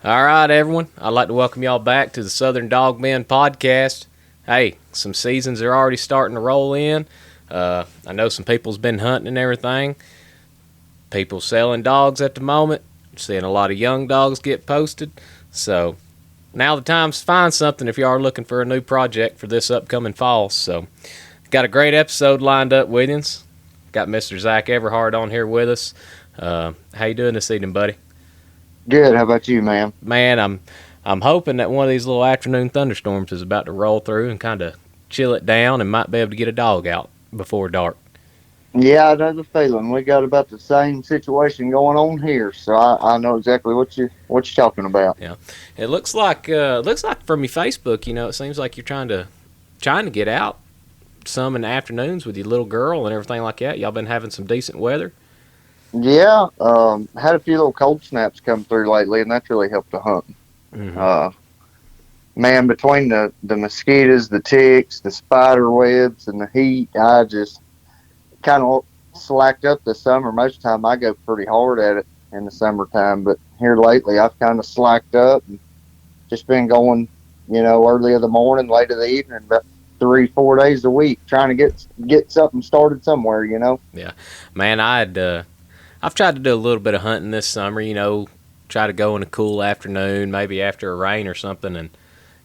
All right, everyone. I'd like to welcome y'all back to the Southern Dog Men podcast. Hey, some seasons are already starting to roll in. I know some people's been hunting and everything. People selling dogs at the moment. Seeing a lot of young dogs get posted. So now the time's to find something if you are looking for a new project for this upcoming fall. So got a great episode lined up with us. Got Mr. Zack Everhart on here with us. How you doing this evening, buddy? Good. How about you, man? Man, I'm hoping that one of these little afternoon thunderstorms is about to roll through and kind of chill it down and might be able to get a dog out before dark. Yeah, I know the feeling. We got about the same situation going on here, so I know exactly what you're talking about. Yeah, it looks like from your Facebook, it seems like you're trying to get out some in the afternoons with your little girl and everything like that. Y'all been having some decent weather. Yeah, had a few little cold snaps come through lately, and that's really helped the hunt. Mm-hmm. Uh, Man, between the mosquitoes, the ticks, the spider webs, and the heat, I just kind of slacked up this summer. Most of the time, I go pretty hard at it in the summertime, but here lately, I've kind of slacked up and just been going, early in the morning, late in the evening, about 3, 4 days a week, trying to get something started somewhere. Yeah, man, I've tried to do a little bit of hunting this summer. Try to go in a cool afternoon, maybe after a rain or something, and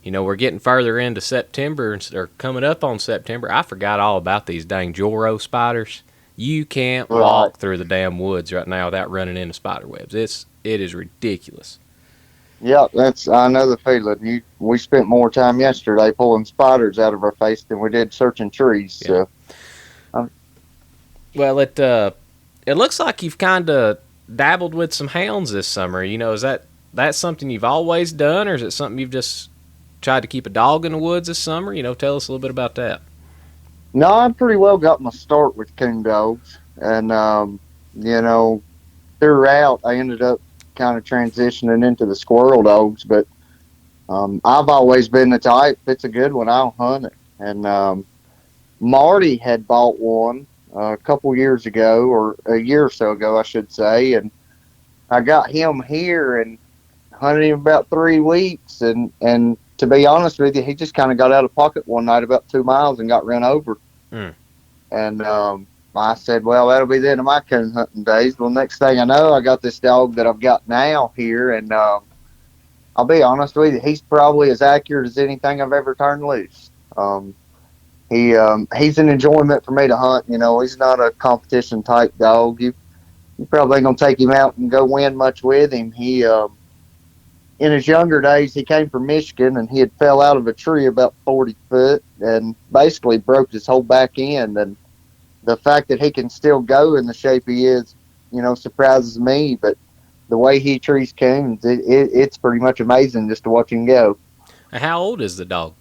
we're getting further into September or coming up on September. I forgot all about these dang Joro spiders. You can't Right. walk through the damn woods right now without running into spider webs. It is ridiculous. Yeah, I know the feeling. We spent more time yesterday pulling spiders out of our face than we did searching trees. Yeah. So, um, Well, it looks like you've kind of dabbled with some hounds this summer. Is that something you've always done, or is it something you've just tried to keep a dog in the woods this summer? Tell us a little bit about that. no, I pretty well got my start with coon dogs, and you know, throughout I ended up kind of transitioning into the squirrel dogs. But I've always been the type. If it's a good one, I'll hunt it. And Marty had bought one a couple years ago, or a year or so ago, I should say, and I got him here and hunted him about 3 weeks. And to be honest with you, he just kind of got out of pocket one night about 2 miles and got run over. Mm. And I said, well, that'll be the end of my coon hunting days. Well, next thing I know, I got this dog that I've got now here, and I'll be honest with you, he's probably as accurate as anything I've ever turned loose. He's an enjoyment for me to hunt. He's not a competition type dog. You probably ain't gonna take him out and go win much with him. He in his younger days, he came from Michigan, and he had fell out of a tree about 40 foot and basically broke his whole back end. And the fact that he can still go in the shape he is, surprises me. But the way he treats coons, it's pretty much amazing just to watch him go. And how old is the dog?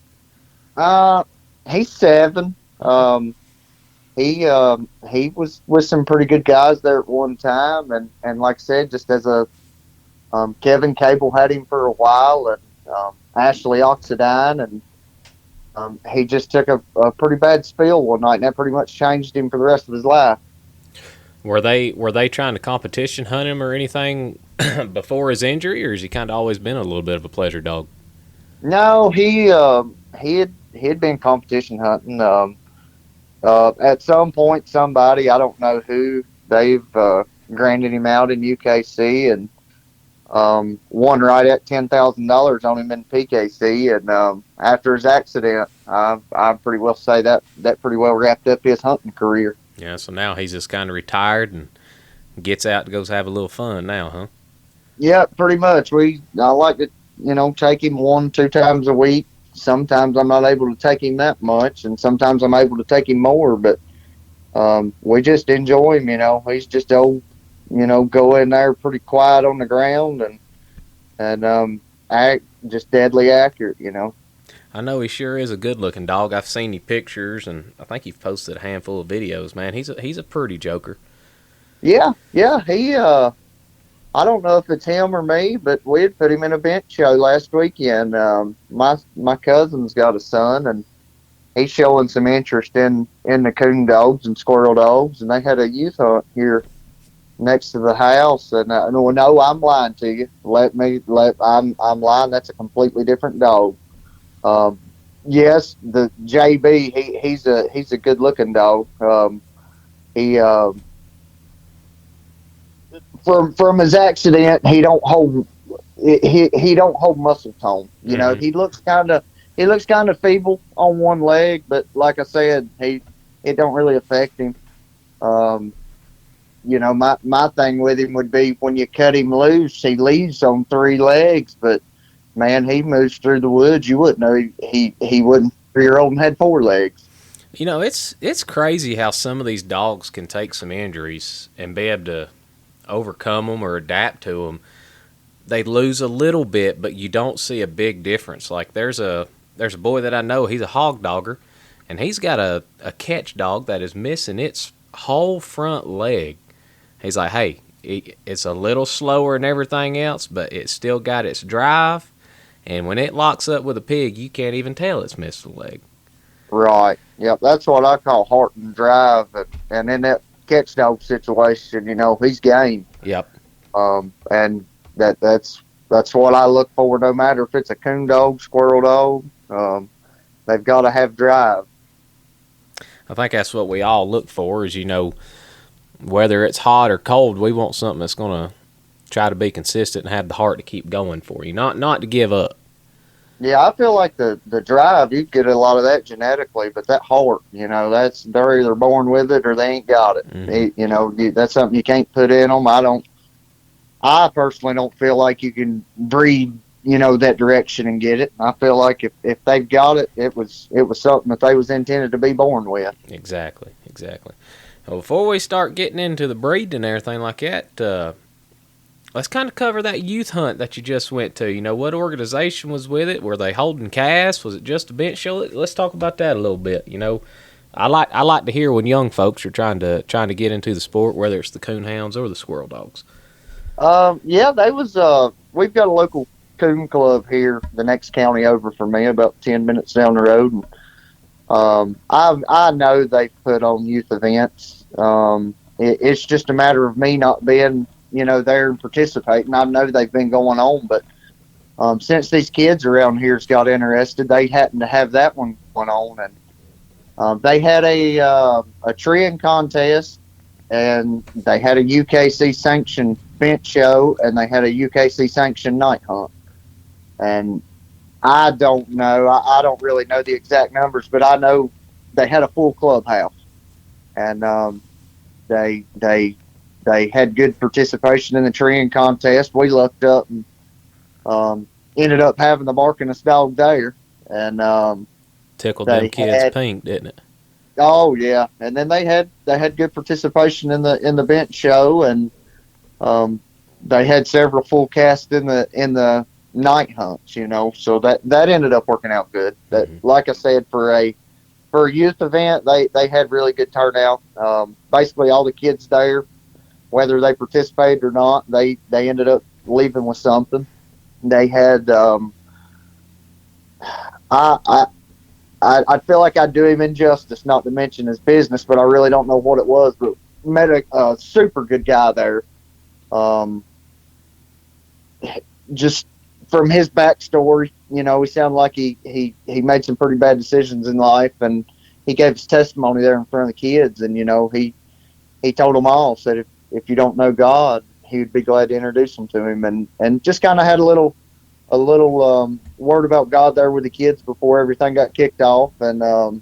Uh, he's 7. Okay. He was with some pretty good guys there at one time, and like I said, just as a Kevin Cable had him for a while, and Ashley Oxidine, and he just took a pretty bad spill one night, and that pretty much changed him for the rest of his life. Were they trying to competition hunt him or anything before his injury, or has he kind of always been a little bit of a pleasure dog? No, he had been competition hunting. At some point, somebody, I don't know who, they've granted him out in UKC, and won right at $10,000 on him in PKC. And after his accident, I pretty well say that pretty well wrapped up his hunting career. Yeah, so now he's just kind of retired and gets out and goes have a little fun now, huh? Yeah, pretty much. I like to take him 1, 2 times a week. Sometimes I'm not able to take him that much, and sometimes I'm able to take him more. But we just enjoy him. He's just old. Go in there pretty quiet on the ground, and act just deadly accurate. I know he sure is a good-looking dog. I've seen your pictures, and I think you've posted a handful of videos. Man, he's a pretty joker. Yeah, yeah. I don't know if it's him or me, but we had put him in a bench show last weekend. My cousin's got a son, and he's showing some interest in the coon dogs and squirrel dogs, and they had a youth hunt here next to the house, and no, I'm lying to you. I'm lying. That's a completely different dog. Um, yes, the JB, he's a good looking dog. He from his accident, he don't hold muscle tone. You know, Mm-hmm. he looks kind of feeble on one leg, but like I said, it don't really affect him. Um, my thing with him would be when you cut him loose, he leaves on three legs, but man, he moves through the woods. You wouldn't know he wouldn't 3 year old and had four legs. It's crazy how some of these dogs can take some injuries and be able to overcome them or adapt to them. They lose a little bit, but you don't see a big difference. Like there's a boy that I know. He's a hog dogger, and he's got a catch dog that is missing its whole front leg. He's like, hey, it's a little slower than everything else, but it's still got its drive. And when it locks up with a pig, you can't even tell it's missed a leg. Right. Yep. That's what I call heart and drive. And in that catch dog situation, he's game. Yep. And that's what I look for. No matter if it's a coon dog, squirrel dog, they've got to have drive. I think that's what we all look for is, whether it's hot or cold, we want something that's going to try to be consistent and have the heart to keep going for you, not to give up. Yeah, I feel like the drive, you get a lot of that genetically, but that heart, they're either born with it or they ain't got it. Mm-hmm. That's something you can't put in them. I personally don't feel like you can breed, that direction and get it. I feel like if they've got it, it was something that they was intended to be born with. Exactly. Well, before we start getting into the breeding and everything like that, let's kind of cover that youth hunt that you just went to. What organization was with it? Were they holding casts? Was it just a bench show? Let's talk about that a little bit. I like to hear when young folks are trying to get into the sport, whether it's the coonhounds or the squirrel dogs. Yeah, they was. We've got a local coon club here, the next county over from me, about 10 minutes down the road. And, I know they put on youth events. It's just a matter of me not being, there and participating. I know they've been going on, but since these kids around here's got interested, they happened to have that one going on, and they had a treeing contest, and they had a UKC sanctioned bench show, and they had a UKC sanctioned night hunt. And I don't know. I don't really know the exact numbers, but I know they had a full clubhouse, and they had good participation in the treeing contest. We looked up and ended up having the barkingest dog there, and Tickled them kids pink, didn't it? oh yeah, and then they had good participation in the bench show, and they had several full casts in the night hunts. So that ended up working out good. That, like I said, for a youth event, they had really good turnout. Basically, all the kids there, whether they participated or not, they ended up leaving with something. They had I I feel like I do him injustice not to mention his business, but I really don't know what it was. But met a super good guy there. Um, just from his backstory, he sounded like he made some pretty bad decisions in life, and he gave his testimony there in front of the kids. And he told them all, said if you don't know God, he would be glad to introduce them to him, and just kind of had a little word about God there with the kids before everything got kicked off. And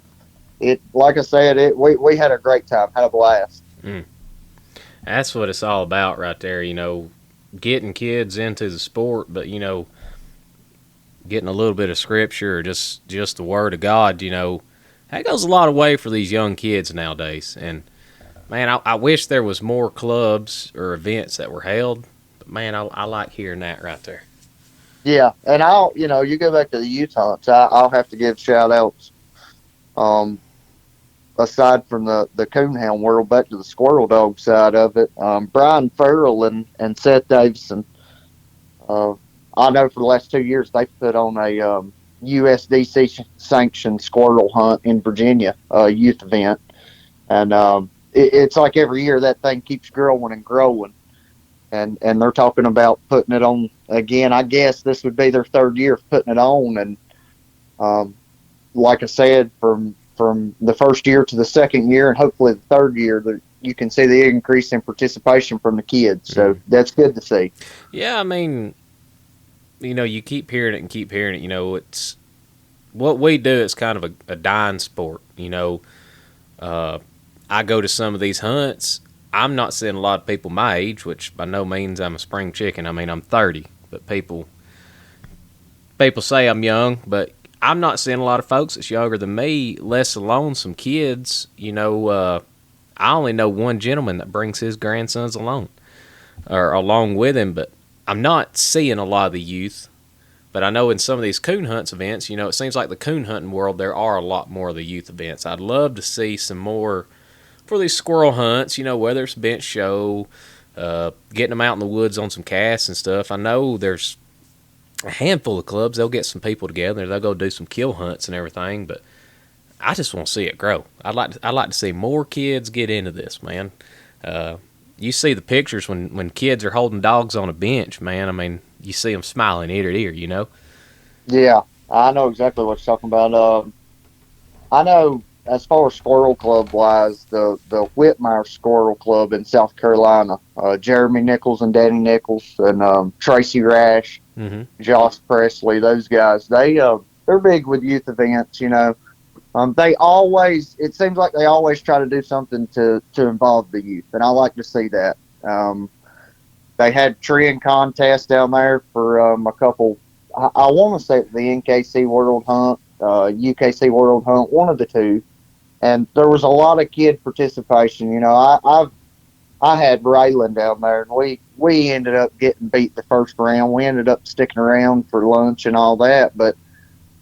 it, like I said, we had a great time, had a blast. That's what it's all about right there, getting kids into the sport, but getting a little bit of scripture or just the word of God, that goes a lot of way for these young kids nowadays. And man, I wish there was more clubs or events that were held, but man, I like hearing that right there. Yeah, and you go back to the youth hunts, I'll have to give shout outs. Aside from the coonhound world, back to the squirrel dog side of it, Brian Farrell and Seth Davison. I know for the last 2 years they've put on a USDC sanctioned squirrel hunt in Virginia, youth event, and it's like every year that thing keeps growing and growing. And they're talking about putting it on again. I guess this would be their third year of putting it on. And um, like I said, from the first year to the second year, and hopefully the third year, you can see the increase in participation from the kids. So that's good to see. Yeah, I mean, you keep hearing it and keep hearing it. It's what we do. It's kind of a dying sport. I go to some of these hunts. I'm not seeing a lot of people my age, which by no means I'm a spring chicken. I mean, I'm 30, but people say I'm young, but I'm not seeing a lot of folks that's younger than me, less alone some kids. I only know one gentleman that brings his grandsons along or along with him, but I'm not seeing a lot of the youth. But I know in some of these coon hunts events, it seems like the coon hunting world, there are a lot more of the youth events. I'd love to see some more for these squirrel hunts, whether it's bench show, getting them out in the woods on some casts and stuff. I know there's a handful of clubs, they'll get some people together, they'll go do some kill hunts and everything, but I just want to see it grow. I'd like to see more kids get into this, man. You see the pictures when kids are holding dogs on a bench, man. I mean, you see them smiling ear to ear. Yeah, I know exactly what you're talking about. I know as far as Squirrel Club wise, the Whitmire Squirrel Club in South Carolina, Jeremy Nichols and Danny Nichols and Tracy Rash, Mm-hmm. Josh Presley, those guys, they're big with youth events. They always, it seems like they always try to do something to involve the youth, and I like to see that. They had treeing contest down there for a couple. I want to say the NKC World Hunt, UKC World Hunt, one of the two, and there was a lot of kid participation. I had Raylan down there, and we ended up getting beat the first round. We ended up sticking around for lunch and all that, but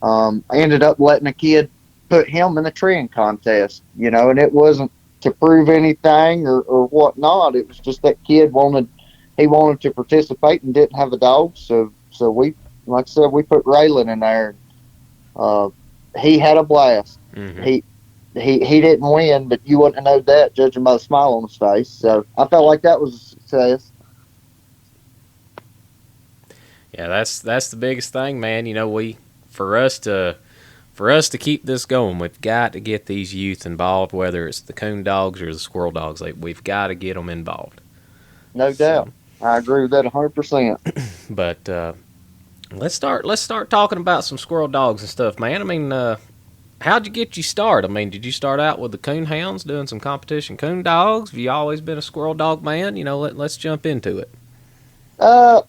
I ended up letting a kid put him in the treeing contest, and it wasn't to prove anything or whatnot. It was just that kid wanted to participate and didn't have a dog, so we, like I said, we put Raylan in there. He had a blast. Mm-hmm. He didn't win, but you wouldn't have known that judging by the smile on his face. So I felt like that was a success. Yeah, that's the biggest thing, man. For us to keep this going, we've got to get these youth involved, whether it's the coon dogs or the squirrel dogs. We've got to get them involved. No doubt. I agree with that 100%. But let's start talking about some squirrel dogs and stuff, man. I mean, how'd you get you started? I mean, did you start out with the coon hounds doing some competition coon dogs? Have you always been a squirrel dog man? Let's jump into it. I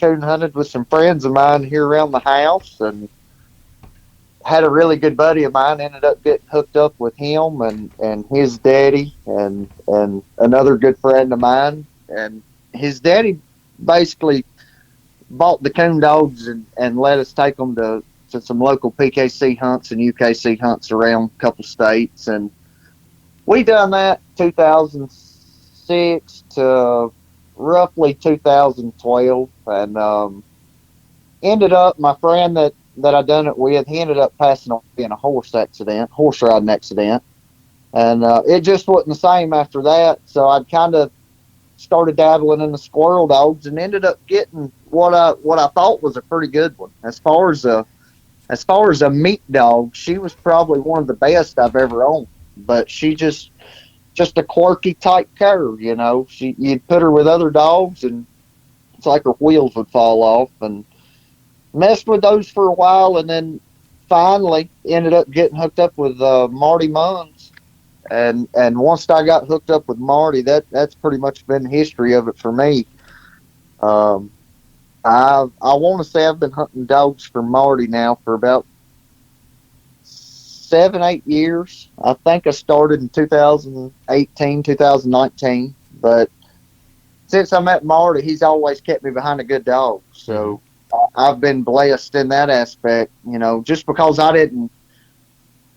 coon hunted with some friends of mine here around the house, and had a really good buddy of mine. Ended up getting hooked up with him and his daddy and another good friend of mine. And his daddy basically bought the coon dogs and let us take them to some local PKC hunts and UKC hunts around a couple states. And we done that 2006 to roughly 2012. And ended up, my friend that I done it with, he ended up passing away in a horse riding accident. And it just wasn't the same after that. So I'd kind of started dabbling in the squirrel dogs and ended up getting what I thought was a pretty good one. As far as a meat dog, she was probably one of the best I've ever owned. But she just a quirky type cur, you'd put her with other dogs and it's like her wheels would fall off. And messed with those for a while, and then finally ended up getting hooked up with Marty Munns. And once I got hooked up with Marty, that's pretty much been the history of it for me. I want to say I've been hunting dogs for Marty now for about 7-8 years. I think I started in 2018, 2019, but since I met Marty, he's always kept me behind a good dog. So I've been blessed in that aspect, just because I didn't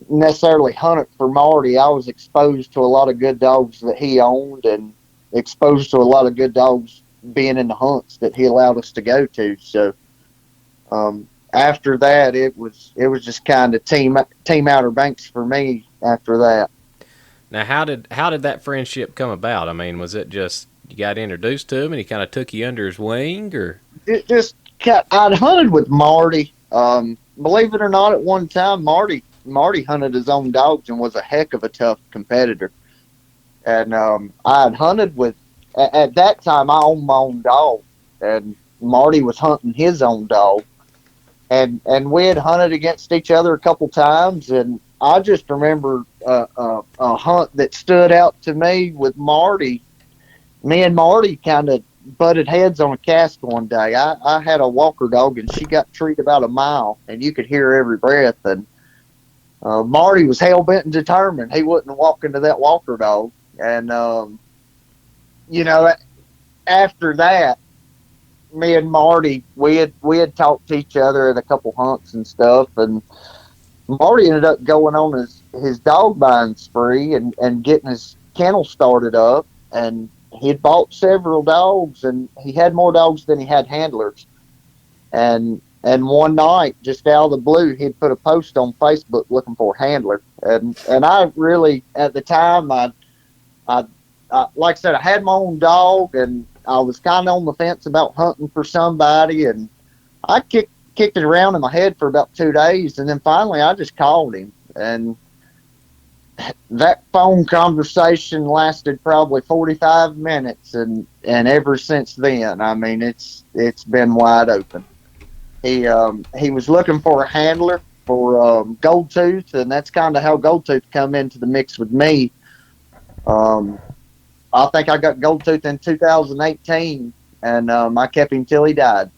necessarily hunt it for Marty. I was exposed to a lot of good dogs that he owned and exposed to a lot of good dogs being in the hunts that he allowed us to go to. So after that, it was just kind of team Outer Banks for me after that. Now, how did that friendship come about? I mean, was it just you got introduced to him and he kind of took you under his wing, or? It just kept, I'd hunted with Marty. Believe it or not, at one time, Marty hunted his own dogs and was a heck of a tough competitor. And I had hunted with at that time I owned my own dog, and Marty was hunting his own dog, and we had hunted against each other a couple times, and I just remember a hunt that stood out to me with Marty. Me and Marty kind of butted heads on a cast one day. I had a walker dog, and she got treed about a mile, and you could hear her every breath. And Marty was hell bent and determined he wouldn't walk into that walker dog. And you know, after that, me and Marty we had talked to each other at a couple hunts and stuff, and Marty ended up going on his dog buying spree and getting his kennel started up, and he had bought several dogs, and he had more dogs than he had handlers. And one night, just out of the blue, he'd put a post on Facebook looking for a handler, and I really at the time I like I said, I had my own dog, and I was kind of on the fence about hunting for somebody, and I kicked it around in my head for about 2 days, and then finally I just called him, and that phone conversation lasted probably 45 minutes, and ever since then, I mean, it's been wide open. He was looking for a handler for Gold Tooth, and that's kind of how Gold Tooth come into the mix with me. Um, I think I got Gold Tooth in 2018, and I kept him till he died.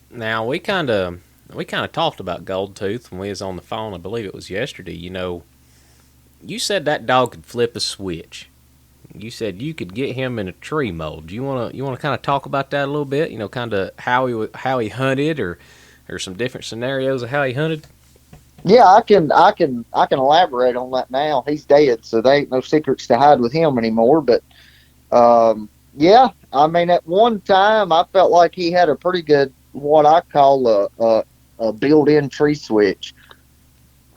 Now we kind of talked about Gold Tooth when we was on the phone. I believe it was yesterday. You said that dog could flip a switch. You said you could get him in a tree mold. You wanna kind of talk about that a little bit? Kind of how he hunted, or some different scenarios of how he hunted. Yeah, I can elaborate on that now. He's dead, so there ain't no secrets to hide with him anymore. But yeah, I mean, at one time I felt like he had a pretty good what I call a built-in tree switch.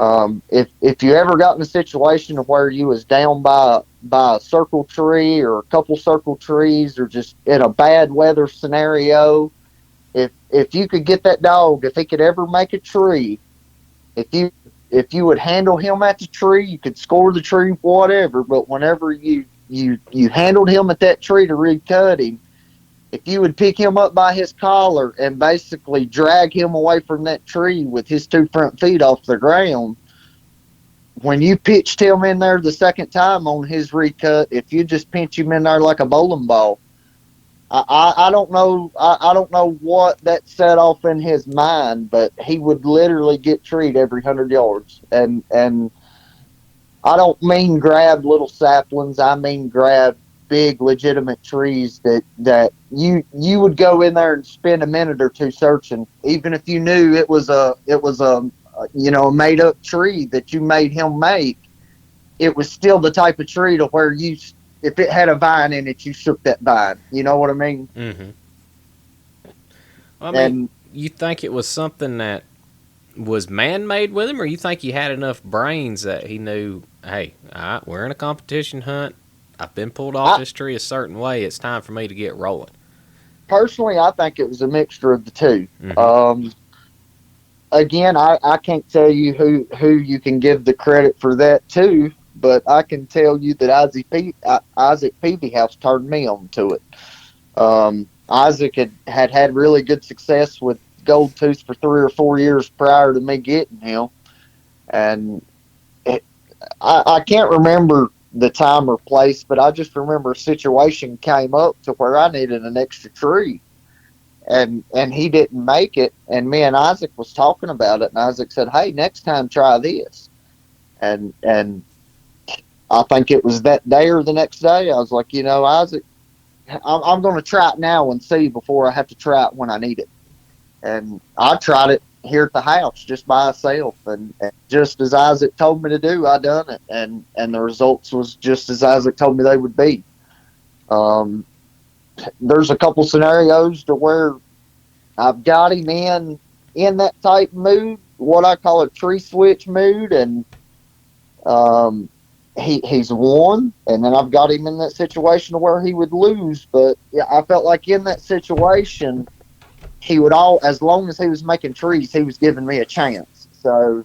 If you ever got in a situation where you was down by a circle tree or a couple circle trees, or just in a bad weather scenario, if you could get that dog, if he could ever make a tree, if you would handle him at the tree, you could score the tree, whatever. But whenever you handled him at that tree to recut him, if you would pick him up by his collar and basically drag him away from that tree with his two front feet off the ground, when you pitched him in there the second time on his recut, if you just pinch him in there like a bowling ball, I don't know. I don't know what that set off in his mind, but he would literally get treed every 100 yards. And I don't mean grab little saplings. I mean grab big legitimate trees that you would go in there and spend a minute or two searching, even if you knew it was a a made up tree that you made him make. It was still the type of tree to where if it had a vine in it, you shook that vine. You know what I mean? Mm-hmm. Well, I mean, And you think it was something that was man-made with him, or you think he had enough brains that he knew, hey, all right, we're in a competition hunt. I've been pulled off I this tree a certain way. It's time for me to get rolling. personally, I think it was a mixture of the two. Mm-hmm. Again, I can't tell you who you can give the credit for that to, but I can tell you that Isaac Peavyhouse turned me on to it. Isaac had really good success with Gold Tooth for 3 or 4 years prior to me getting him, and I can't remember the time or place, but I just remember a situation came up to where I needed an extra tree, and he didn't make it, and me and Isaac was talking about it, and Isaac said, "Hey, next time try this," and I think it was that day or the next day. I was like, Isaac, I'm going to try it now and see before I have to try it when I need it. And I tried it here at the house just by myself, and just as Isaac told me to do, I done it, and the results was just as Isaac told me they would be. There's a couple scenarios to where I've got him in that type mood, what I call a tree switch mood, and he's won, and then I've got him in that situation where he would lose. But yeah, I felt like in that situation, he would as long as he was making trees, he was giving me a chance. So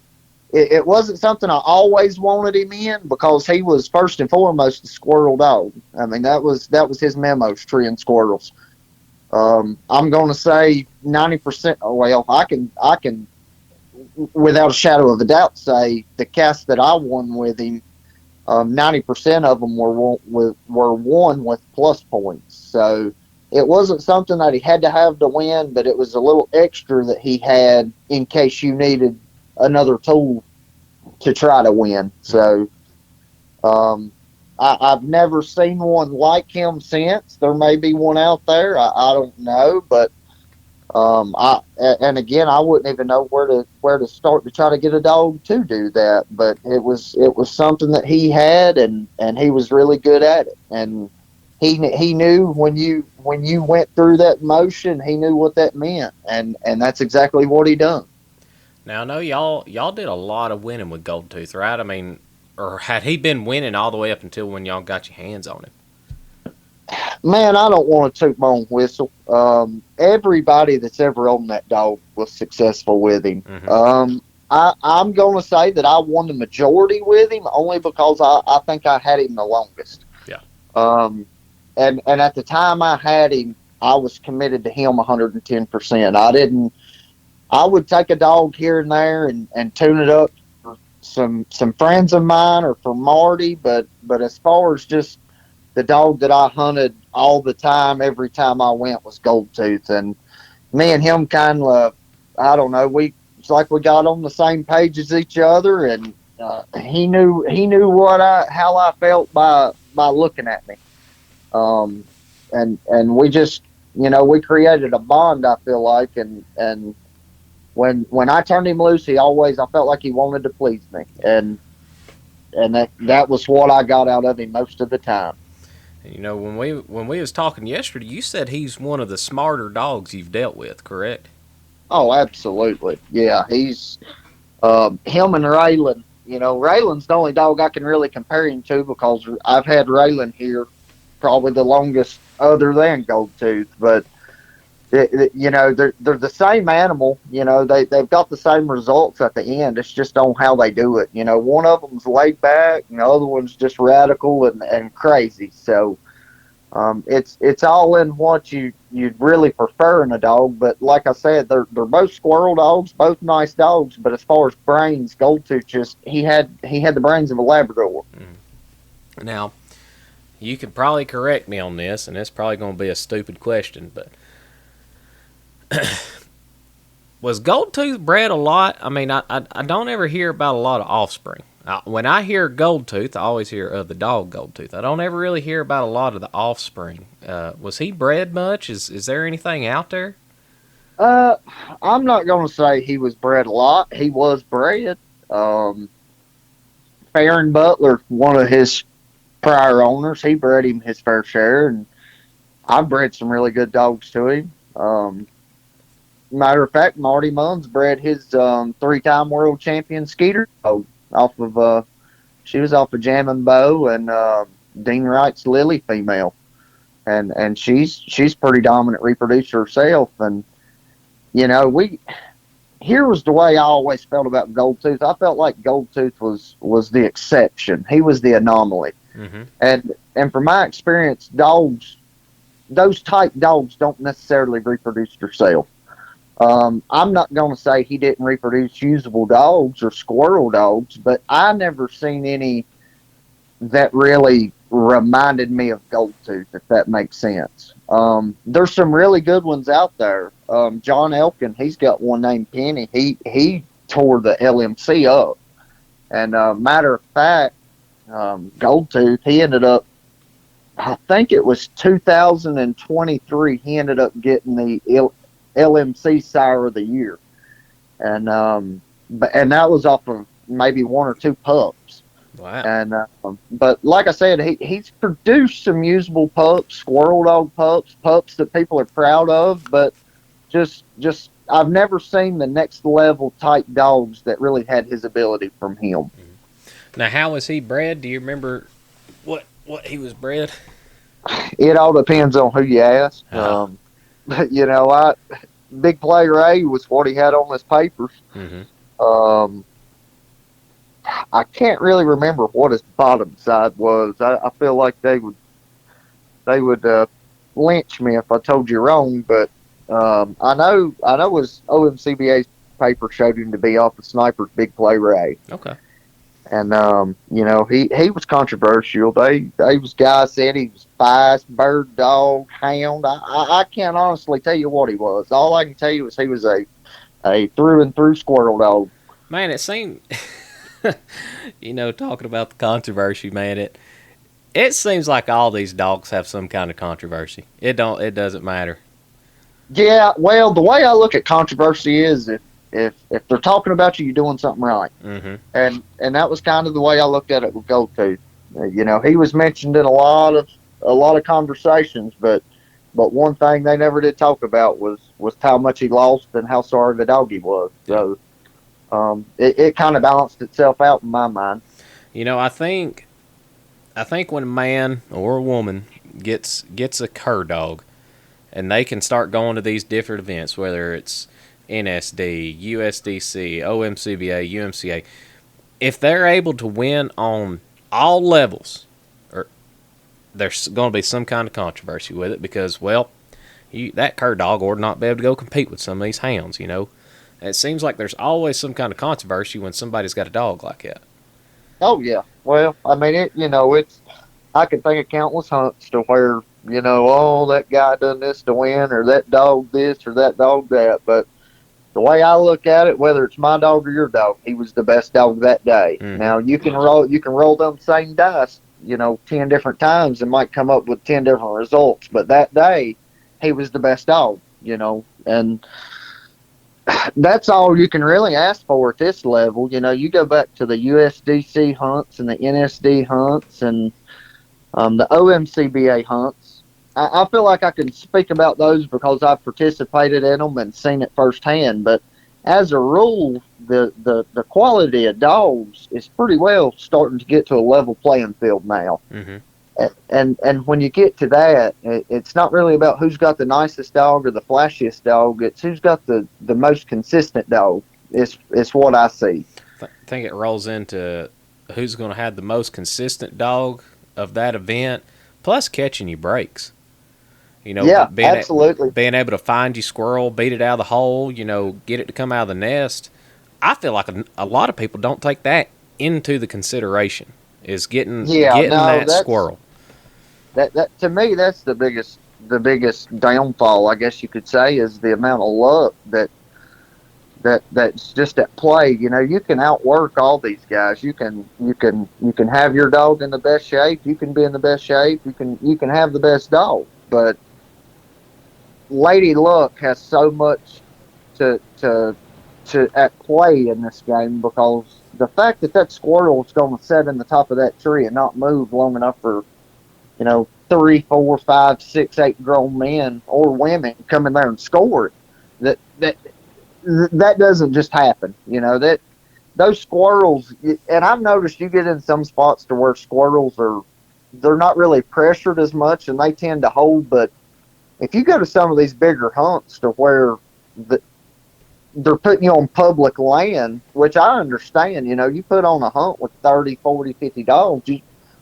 it wasn't something I always wanted him in because he was first and foremost a squirrel dog. I mean, that was his memos, treeing squirrels. I'm going to say 90%. Well, I can without a shadow of a doubt say the cast that I won with him, 90% of them were won with plus points. So it wasn't something that he had to have to win, but it was a little extra that he had in case you needed another tool to try to win. So um, I've never seen one like him since. There may be one out there. I don't know, but and again, I wouldn't even know where to start to try to get a dog to do that. But it was something that he had, and he was really good at it. And he knew when you went through that motion, he knew what that meant, and that's exactly what he done. Now I know y'all did a lot of winning with Goldtooth, right? I mean, or had he been winning all the way up until when y'all got your hands on him? Man, I don't want to toot my own whistle. Everybody that's ever owned that dog was successful with him. Mm-hmm. I'm going to say that I won the majority with him only because I think I had him the longest. Yeah. Um, and at the time I had him, I was committed to him 110%. I would take a dog here and there and tune it up for some friends of mine or for Marty, but as far as just the dog that I hunted all the time, every time I went was Goldtooth, and me and him kind of, I don't know, it's like we got on the same page as each other, and he knew how I felt by looking at me, and we just we created a bond. I feel like, and when I turned him loose, I felt like he wanted to please me, and that was what I got out of him most of the time. You know, when we was talking yesterday, you said he's one of the smarter dogs you've dealt with, correct? Oh, absolutely. Yeah, he's him and Raylan. Raylan's the only dog I can really compare him to because I've had Raylan here probably the longest other than Goldtooth. But they're the same animal. They've got the same results at the end. It's just on how they do it. One of them's laid back, and the other one's just radical and crazy. So it's all in what you'd really prefer in a dog. But like I said, they're both squirrel dogs, both nice dogs. But as far as brains, Goldtooth he had the brains of a Labrador. Now, you could probably correct me on this, and it's probably going to be a stupid question, but was Goldtooth bred a lot? I mean, I don't ever hear about a lot of offspring. When I hear Goldtooth, I always hear of the dog Goldtooth. I don't ever really hear about a lot of the offspring. Was he bred much? Is there anything out there? I'm not going to say he was bred a lot. He was bred. Farron Butler, one of his prior owners, he bred him his fair share, and I bred some really good dogs to him. Matter of fact, Marty Munns bred his three-time world champion Skeeter dog she was off of Jam and Bow and Dean Wright's Lily female, and she's pretty dominant reproducer herself. And here was the way I always felt about Goldtooth. I felt like Goldtooth was the exception. He was the anomaly. Mm-hmm. And from my experience, those type dogs don't necessarily reproduce themselves. I'm not going to say he didn't reproduce usable dogs or squirrel dogs, but I never seen any that really reminded me of Goldtooth, if that makes sense. There's some really good ones out there. John Elkin, he's got one named Penny. He tore the LMC up. And matter of fact, Goldtooth, he ended up, I think it was 2023, he ended up getting the LMC Sire of the Year, and that was off of maybe one or two pups. Wow! And but like I said, he's produced some usable pups, squirrel dog pups that people are proud of. But just I've never seen the next level type dogs that really had his ability from him. Now, how was he bred? Do you remember what he was bred? It all depends on who you ask. Uh-huh. I Big Play Ray was what he had on his papers. Mm-hmm. Um, I can't really remember what his bottom side was. I feel like they would lynch me if I told you wrong, but I know his OMCBA's paper showed him to be off the Sniper's Big Play Ray. Okay. And he was controversial. They was guys said he was fast, bird dog, hound. I can't honestly tell you what he was. All I can tell you is he was a through and through squirrel dog. Man, it seemed, talking about the controversy, man, it seems like all these dogs have some kind of controversy. It doesn't matter. Yeah, well, the way I look at controversy is if they're talking about you, you're doing something right. Mm-hmm. And that was kind of the way I looked at it with Goldtooth. He was mentioned in a lot of conversations, but one thing they never did talk about was how much he lost and how sorry the dog he was. So it kind of balanced itself out in my mind. I think when a man or a woman gets a cur dog, and they can start going to these different events, whether it's NSD, USDC, OMCBA, UMCA, if they're able to win on all levels, or there's going to be some kind of controversy with it because, well, that cur dog ought not be able to go compete with some of these hounds, It seems like there's always some kind of controversy when somebody's got a dog like that. Oh yeah. Well, I mean it's I can think of countless hunts to where oh, that guy done this to win, or that dog this, or that dog that. But the way I look at it, whether it's my dog or your dog, he was the best dog that day. Mm-hmm. Now you can roll them same dice, 10 different times and might come up with 10 different results. But that day, he was the best dog, and that's all you can really ask for at this level. You go back to the USDC hunts and the NSD hunts and the OMCBA hunts. I feel like I can speak about those because I've participated in them and seen it firsthand. But as a rule, the quality of dogs is pretty well starting to get to a level playing field now. Mm-hmm. And when you get to that, it's not really about who's got the nicest dog or the flashiest dog. It's who's got the most consistent dog. It's what I see. I think it rolls into who's going to have the most consistent dog of that event, plus catching you breaks. Yeah, absolutely. Being able to find you squirrel, beat it out of the hole, get it to come out of the nest. I feel like a lot of people don't take that into the consideration, is getting that squirrel. That to me, that's the biggest downfall, I guess you could say, is the amount of luck that's just at play. You can outwork all these guys. You can have your dog in the best shape. You can be in the best shape. You can have the best dog, but Lady Luck has so much to at play in this game, because the fact that squirrel is going to sit in the top of that tree and not move long enough for 3, 4, 5, 6, 8 grown men or women come in there and score it. That doesn't just happen. That those squirrels, and I've noticed you get in some spots to where squirrels they're not really pressured as much and they tend to hold. But if you go to some of these bigger hunts to where they're putting you on public land, which I understand, you put on a hunt with 30, 40, 50 dogs,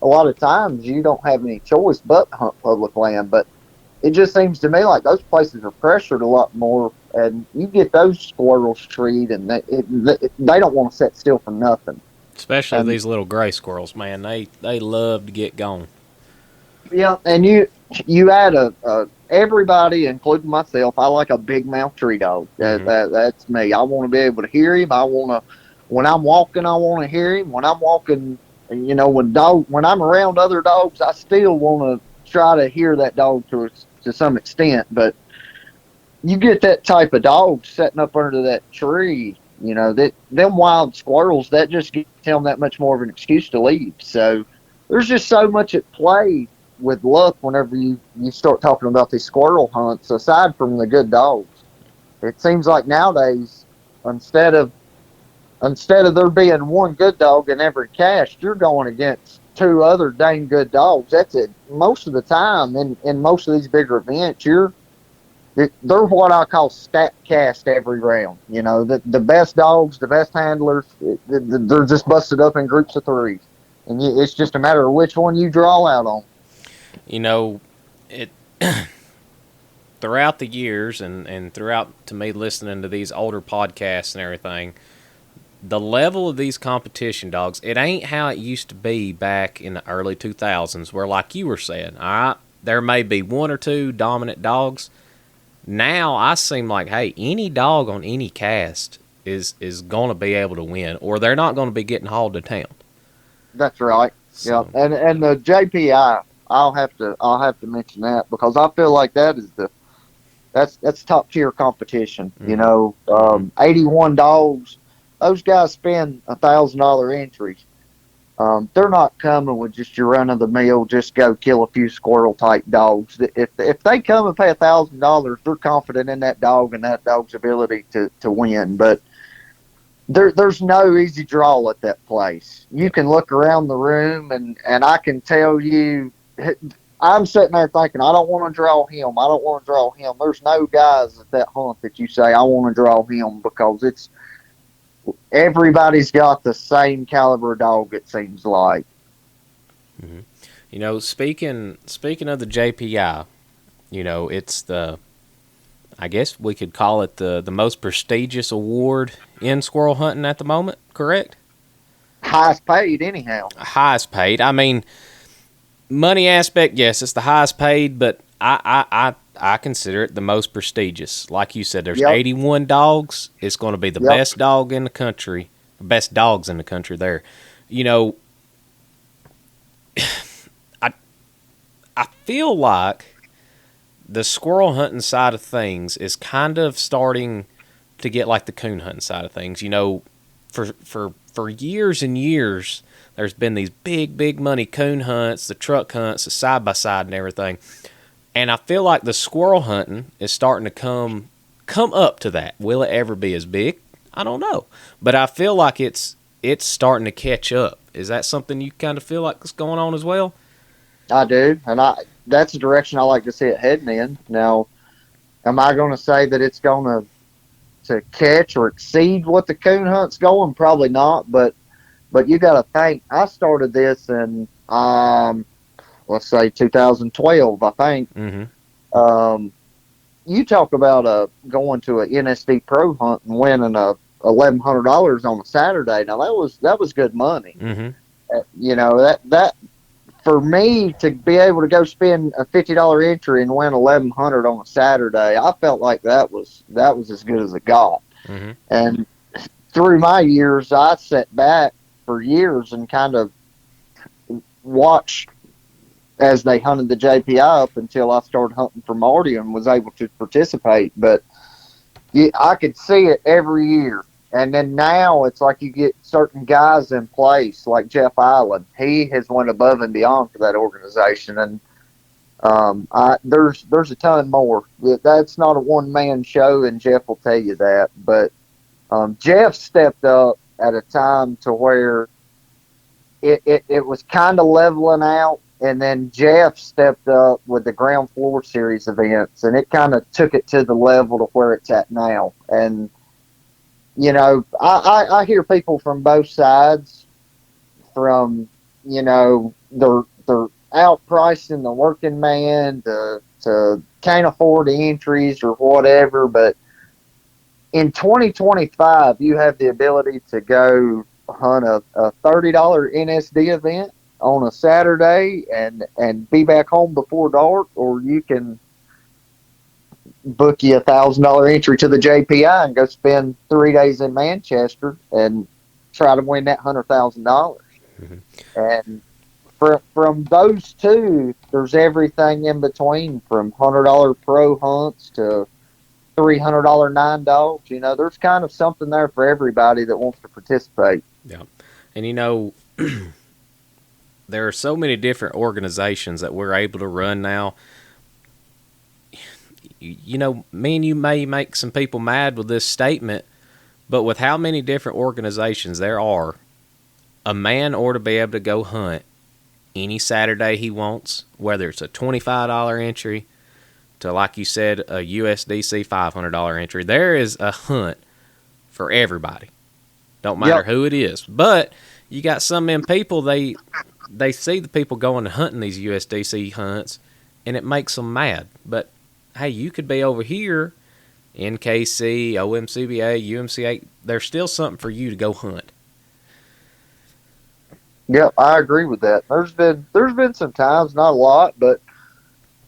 a lot of times you don't have any choice but to hunt public land. But it just seems to me like those places are pressured a lot more, and you get those squirrels treed, and they don't want to sit still for nothing. Especially these little gray squirrels, man. They love to get going. Yeah, and you add everybody, including myself. I like a big mouth tree dog. That's me. I want to be able to hear him. When I'm walking, I want to hear him. When I'm walking, when I'm around other dogs, I still want to try to hear that dog to some extent. But you get that type of dog setting up under that tree, that them wild squirrels, that just gives them that much more of an excuse to leave. So there's just so much at play with luck whenever you start talking about these squirrel hunts, aside from the good dogs. It seems like nowadays, instead of instead of there being one good dog in every cast, you're going against two other dang good dogs. That's it. Most of the time, in most of these bigger events, they're what I call stat cast every round. You know, the best dogs, the best handlers, they're just busted up in groups of three, and it's just a matter of which one you draw out on. You know, it throughout the years and throughout to me listening to these older podcasts and everything, the level of these competition dogs, it ain't how it used to be back in the early 2000s, where, like you were saying, all right, there may be one or two dominant dogs. Now I seem like, hey, any dog on any cast is going to be able to win, or they're not going to be getting hauled to town. That's right. So, Yeah, and the JPI, I'll have to mention that because I feel like that's top tier competition. You mm-hmm, know, mm-hmm, 81 dogs. Those guys spend $1,000 entries. They're not coming with just your run of the mill, just go kill a few squirrel type dogs. If they come and pay $1,000, they're confident in that dog and that dog's ability to win. But there's no easy draw at that place. You yep, can look around the room and I can tell you, I'm sitting there thinking, I don't want to draw him. I don't want to draw him. There's no guys at that hunt that you say, I want to draw him because everybody's got the same caliber dog, it seems like. mm-hmm. You know, speaking of the JPI, you know, it's I guess we could call it the most prestigious award in squirrel hunting at the moment, correct? Highest paid, anyhow. Highest paid. I mean, money aspect, yes, it's the highest paid, but I consider it the most prestigious. Like you said, there's Yep, 81 dogs. It's going to be the yep. best dog in the country, best dogs in the country there. You know, I I feel like the squirrel hunting side of things is kind of starting to get like the coon hunting side of things. You know, for years and years, there's been these big money coon hunts, the truck hunts, the side by side and everything. And I feel like the squirrel hunting is starting to come up to that. Will it ever be as big? I don't know, but I feel like it's starting to catch up. Is that something you kind of feel like is going on as well? I do, and that's the direction I like to see it heading in. Now, am I going to say that it's going to catch or exceed what the coon hunt's going? Probably not, but you got to think. I started this in let's say 2012. I think. Mm-hmm. Um, you talk about going to an NSD pro hunt and winning $1,100 on a Saturday. Now that was good money. Mm-hmm. You know that for me to be able to go spend a $50 entry and win 1,100 on a Saturday, I felt like that was as good as it got. Mm-hmm. And through my years, I sat back for years and kind of watched as they hunted the JPI up until I started hunting for Marty and was able to participate. But I could see it every year. And then now it's like you get certain guys in place, like Jeff Island. He has went above and beyond for that organization, and there's a ton more. That's not a one man show, and Jeff will tell you that. But Jeff stepped up at a time to where it was kind of leveling out, and then Jeff stepped up with the ground floor series events, and it kind of took it to the level to where it's at now. And you know, I hear people from both sides, from, you know, they're outpricing the working man to can't afford the entries or whatever. But in 2025, you have the ability to go hunt a $30 NSD event on a Saturday and be back home before dark, or you can book you $1,000 entry to the JPI and go spend 3 days in Manchester and try to win that $100,000. Mm-hmm. And from those two, there's everything in between, from $100 pro hunts to $300 nine dogs. You know, there's kind of something there for everybody that wants to participate. Yeah, and you know, there are so many different organizations that we're able to run now. You know, me and you may make some people mad with this statement, But with how many different organizations there are, a man ought to be able to go hunt any Saturday he wants, whether it's a $25 entry to, like you said, a USDC $500 entry. There is a hunt for everybody. Don't matter Yep. who it is. But you got some of them people, they see the people going and hunting these USDC hunts, and it makes them mad. But, hey, you could be over here, NKC, OMCBA, UMCA. There's still something for you to go hunt. Yep, I agree with that. There's been some times, not a lot, but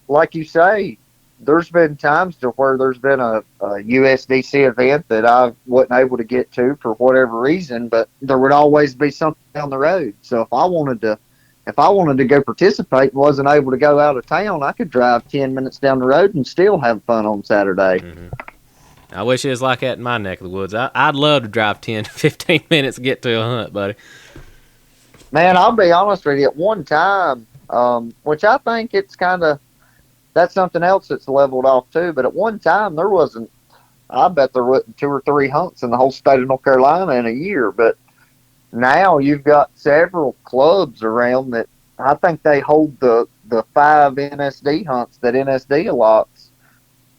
like you say, there's been times to where there's been a USDC event that I wasn't able to get to for whatever reason, but there would always be something down the road. So if I wanted to go participate and wasn't able to go out of town, I could drive 10 minutes down the road and still have fun on Saturday. Mm-hmm. I wish it was like that in my neck of the woods. I'd love to drive 10 to 15 minutes to get to a hunt, buddy. Man, I'll be honest with you. At one time, which I think that's something else that's leveled off too. But at one time, there wasn't. I bet there wasn't 2 or 3 hunts in the whole state of North Carolina in a year. But now you've got several clubs around that. I think they hold the 5 NSD hunts that NSD allots.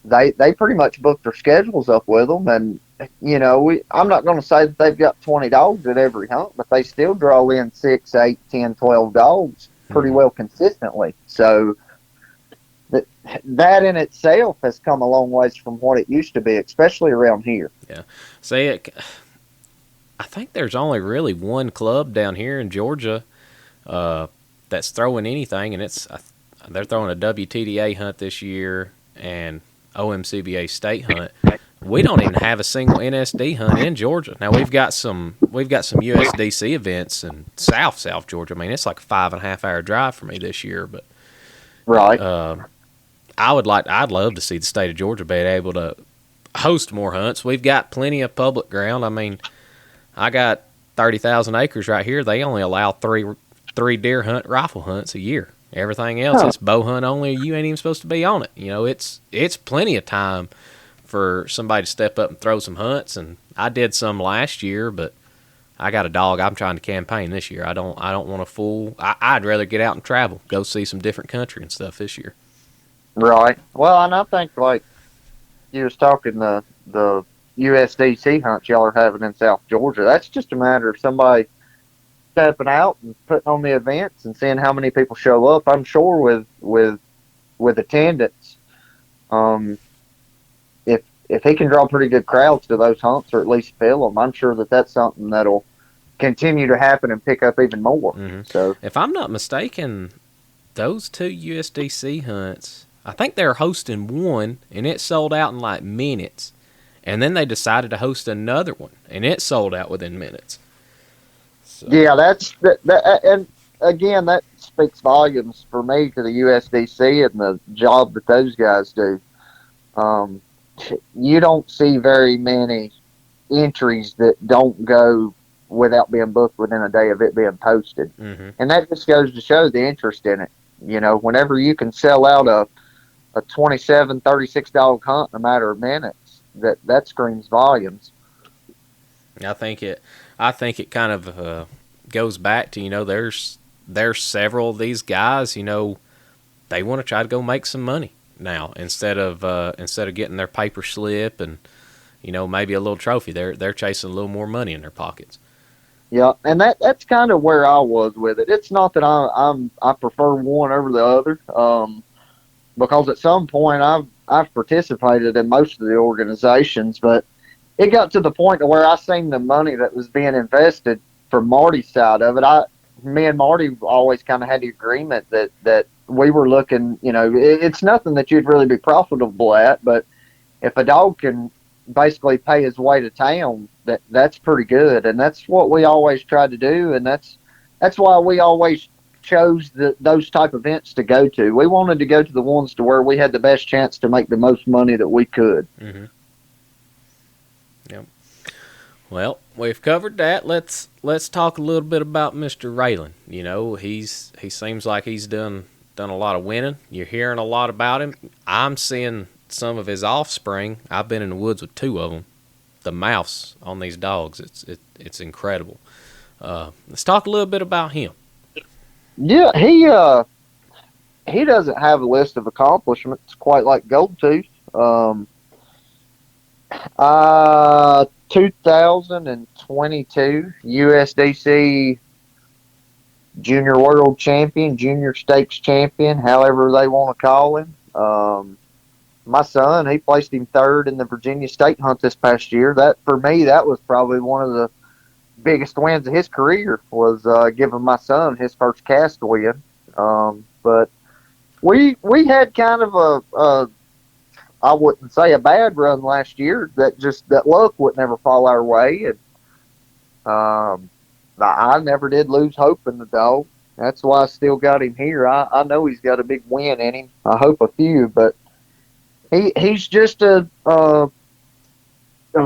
They pretty much book their schedules up with them, and I'm not going to say that they've got 20 dogs at every hunt, but they still draw in 6, 8, 10, 12 dogs pretty well consistently. So that in itself has come a long ways from what it used to be, especially around here. Yeah. See, I think there's only really one club down here in Georgia that's throwing anything, and they're throwing a WTDA hunt this year and OMCBA state hunt. We don't even have a single NSD hunt in Georgia. Now we've got some USDC events in South Georgia. I mean, it's like a 5.5 hour drive for me this year, but Right. I'd love to see the state of Georgia be able to host more hunts. We've got plenty of public ground. I mean, I got 30,000 acres right here. They only allow three deer hunt rifle hunts a year. Everything else, it's bow hunt only. You ain't even supposed to be on it. It's plenty of time for somebody to step up and throw some hunts. And I did some last year, but I got a dog I'm trying to campaign this year. I don't want to fool. I'd rather get out and travel, go see some different country and stuff this year. Right. Well, and I think like you was talking the USDC hunts y'all are having in South Georgia. That's just a matter of somebody stepping out and putting on the events and seeing how many people show up. I'm sure with attendance, if he can draw pretty good crowds to those hunts or at least fill them, I'm sure that's something that'll continue to happen and pick up even more. Mm-hmm. So if I'm not mistaken, those 2 USDC hunts, I think they're hosting one and it sold out in like minutes, and then they decided to host another one and it sold out within minutes. So. Yeah, that, and again, that speaks volumes for me to the USDC and the job that those guys do. You don't see very many entries that don't go without being booked within a day of it being posted. Mm-hmm. And that just goes to show the interest in it. Whenever you can sell out a 27, 36 dog hunt in a matter of minutes, that screams volumes. I think it kind of goes back to, there's several of these guys, they want to try to go make some money now instead of getting their paper slip and maybe a little trophy. They're chasing a little more money in their pockets. Yeah, and that's kind of where I was with it. It's not that I prefer one over the other, because at some point I've participated in most of the organizations, but it got to the point to where I seen the money that was being invested from Marty's side of it. Me and Marty always kind of had the agreement that we were looking, it's nothing that you'd really be profitable at, but if a dog can basically pay his way to town, that's pretty good. And that's what we always tried to do. And that's why we always chose those type of events to go to. We wanted to go to the ones to where we had the best chance to make the most money that we could. Mm-hmm. Yep. Well, we've covered that. Let's talk a little bit about Mr. Raylan. He seems like he's done a lot of winning. You're hearing a lot about him. I'm seeing some of his offspring. I've been in the woods with 2 of them. the mouths on these dogs. It's incredible. Let's talk a little bit about him. Yeah, he doesn't have a list of accomplishments quite like Goldtooth. 2022 USDC Junior World Champion, Junior Stakes Champion, however they want to call him. My son, he placed him third in the Virginia State Hunt this past year. That, for me, that was probably one of the biggest wins of his career, was giving my son his first cast win. But we had kind of a I wouldn't say a bad run last year. That luck would never fall our way, and I never did lose hope in the dog. That's why I still got him here. I know he's got a big win in him. I hope a few, but he's just a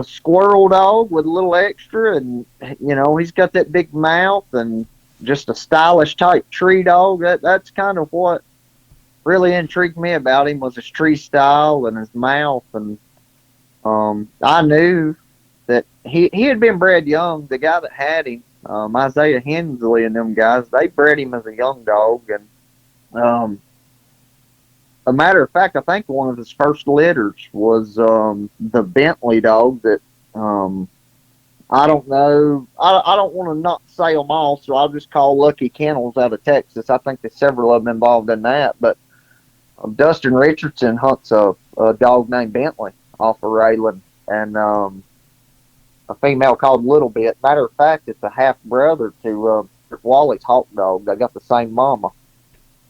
squirrel dog with a little extra, and he's got that big mouth and just a stylish type tree dog. That's kind of what really intrigued me about him, was his tree style and his mouth. And I knew that he had been bred young. The guy that had him, Isaiah Hensley and them guys, they bred him as a young dog. And a matter of fact, I think one of his first litters was the Bentley dog that I don't know. I don't want to not say them all, so I'll just call Lucky Kennels out of Texas. I think there's several of them involved in that. But Dustin Richardson hunts a dog named Bentley off of Raylan, and a female called Little Bit. Matter of fact, it's a half brother to Wally's hawk dog. They got the same mama.